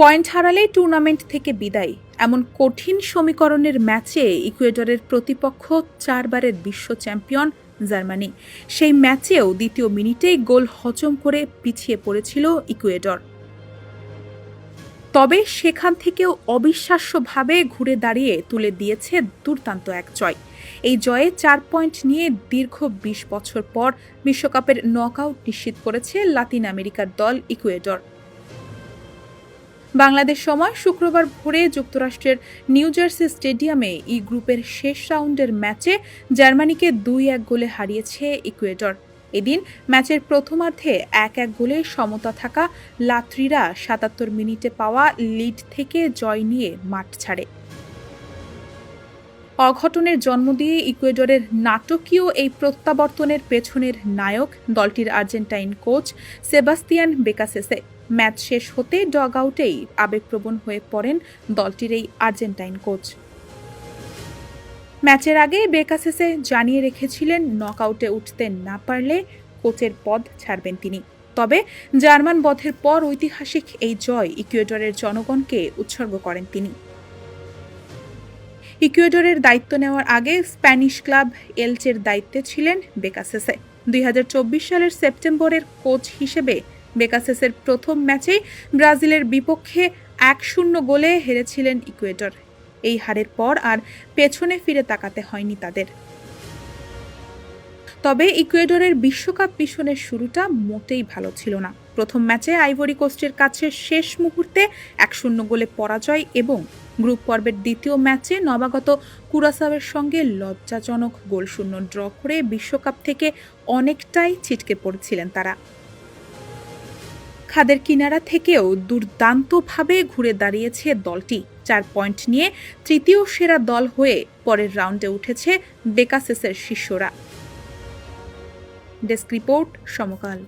Point হারালেই tournament থেকে বিদায়, এমন কঠিন সমীকরণের ম্যাচে ইকুয়েডরের প্রতিপক্ষ 4 বারের বিশ্ব চ্যাম্পিয়ন জার্মানি। সেই ম্যাচেও দ্বিতীয় মিনিটেই গোল হজম করে পিছিয়ে পড়েছিল ইকুয়েডর। তবে সেখান থেকেও অবিশ্বাস্যভাবে ঘুরে দাঁড়িয়ে তুলে দিয়েছে দুর্দান্ত এক জয়। এই জয়ে 4 পয়েন্ট নিয়ে দীর্ঘ 20 বছর পর বিশ্বকাপের নকআউট নিশ্চিত করেছে লাতিন আমেরিকার দল ইকুয়েডর। বাংলাদেশ সময় শুক্রবার ভোরে যুক্তরাষ্ট্রের নিউ জার্সি স্টেডিয়ামে ই গ্রুপের শেষ রাউন্ডের ম্যাচে জার্মানিকে 2-1 গোলে হারিয়েছে ইকুয়েডর। এদিন ম্যাচের প্রথমার্ধে 1-1 গোলে সমতা থাকা লাত্রিরা 77 মিনিটে পাওয়া লিড থেকে জয় নিয়ে মাঠ ছাড়ে। অঘটনের জন্ম দিয়ে ইকুয়েডরের নাটকীয় এই প্রত্যাবর্তনের পেছনের নায়ক দলটির আর্জেন্টাইন কোচ সেবাস্তিয়ান বেকাসেসে। ম্যাচ শেষ হতে ডগ আউটেই আবেগপ্রবণ হয়ে পড়েন দলটির এই আর্জেন্টাইন কোচ। ম্যাচের আগে বেকাসেসে জানিয়ে রেখেছিলেন নকআউটে উঠতে না পারলে কোচের পদ ছাড়বেন তিনি। তবে জার্মান বধের পর ঐতিহাসিক এই জয় ইকুয়েডরের জনগণকে উৎসর্গ করেন তিনি। ইকুয়েডরের দায়িত্ব নেওয়ার আগে স্প্যানিশ ক্লাব এলচের দায়িত্বে ছিলেন বেকাসেসে। 2024 সালের সেপ্টেম্বরের কোচ হিসেবে বেকাসেসের প্রথম ম্যাচেই ব্রাজিলের বিপক্ষে 1-0 গোলে হেরেছিলেন ইকুয়েডর। এই হারের পর আর পেছনে ফিরে তাকাতে হয়নি তাদের। তবে ইকুয়েডরের বিশ্বকাপ মিশনের শুরুটা মোটেই ভালো ছিল না। প্রথম ম্যাচে আইভরি কোস্টের কাছে শেষ মুহূর্তে 1-0 গোলে পরাজয় এবং গ্রুপ পর্বের দ্বিতীয় ম্যাচে নবাগত কুরাসাওয়ের সঙ্গে লজ্জাজনক গোলশূন্য ড্র করে বিশ্বকাপ থেকে অনেকটাই ছিটকে পড়েছিলেন তারা। খাদের কিনারা থেকেও দুর্দান্তভাবে ঘুরে দাঁড়িয়েছে দলটি। 4 পয়েন্ট নিয়ে তৃতীয় সেরা দল হয়ে পরের রাউন্ডে উঠেছে বেকাসেসের শিষ্যরা। ডেস্ক রিপোর্ট, সমকাল।